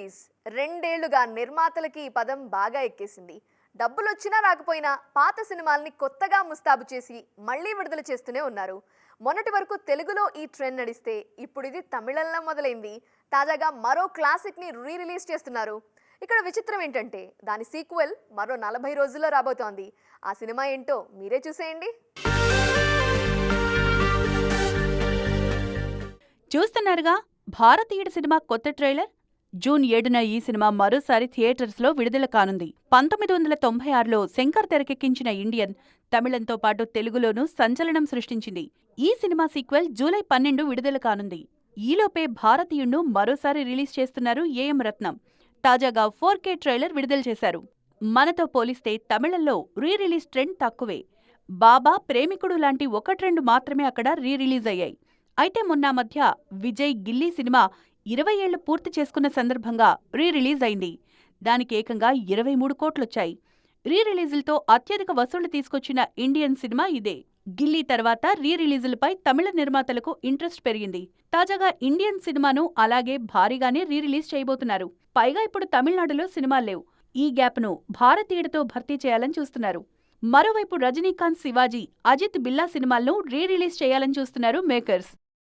Release. రెండేళ్లుగా నిర్మాతలకి ఈ పదం బాగా ఎక్కేసింది. డబ్బులొచ్చినా రాకపోయినా పాత సినిమాల్ని కొత్తగా ముస్తాబు చేసి మళ్ళీ విడుదల చేస్తూనే ఉన్నారు. మొన్నటి వరకు తెలుగులో ఈ ట్రెండ్ నడిస్తే ఇప్పుడు ఇది తమిళంలో మొదలైంది. తాజాగా మరో క్లాసిక్ ని రీ రిలీజ్ చేస్తున్నారు. ఇక్కడ విచిత్రం ఏంటంటే దాని సీక్వెల్ మరో 40 రోజుల్లో రాబోతోంది. ఆ సినిమా ఏంటో మీరే చూసేయండి. చూస్తున్నారుగా భారతీయుడు సినిమా కొత్త ట్రైలర్. జూన్ 7న ఈ సినిమా మరోసారి థియేటర్స్లో విడుదల కానుంది. 1996లో శంకర్ తెరకెక్కించిన ఇండియన్ తమిళంతో పాటు తెలుగులోనూ సంచలనం సృష్టించింది. ఈ సినిమా సీక్వెల్ జూలై 12 విడుదల కానుంది. ఈలోపే భారతీయుణ్ణు మరోసారి రిలీజ్ చేస్తున్నారు ఏఎం రత్నం. తాజాగా 4K ట్రైలర్ విడుదల చేశారు. మనతో పోలిస్తే తమిళంలో రీ రిలీజ్ ట్రెండ్ తక్కువే. బాబా, ప్రేమికుడు లాంటి 1-2 మాత్రమే అక్కడ రీ రిలీజ్ అయ్యాయి. అయితే మొన్న మధ్య విజయ్ గిల్లీ సినిమా 20 ఏళ్లు పూర్తి చేసుకున్న సందర్భంగా రీ రిలీజ్ అయింది. దానికి ఏకంగా 23 కోట్లొచ్చాయి. రీ రిలీజులతో అత్యధిక వసూళ్లు తీసుకొచ్చిన ఇండియన్ సినిమా ఇదే. గిల్లీ తర్వాత రీ రిలీజులపై తమిళ నిర్మాతలకు ఇంట్రెస్ట్ పెరిగింది. తాజాగా ఇండియన్ సినిమాను అలాగే భారీగానే రీ రిలీజ్ చేయబోతున్నారు. పైగా ఇప్పుడు తమిళనాడులో సినిమాలు లేవు. ఈ గ్యాప్ను భారతీయుడితో భర్తీ చేయాలని చూస్తున్నారు. మరోవైపు రజనీకాంత్, శివాజీ, అజిత్, బిల్లా సినిమాలను రీ రిలీజ్ చేయాలని చూస్తున్నారు మేకర్స్.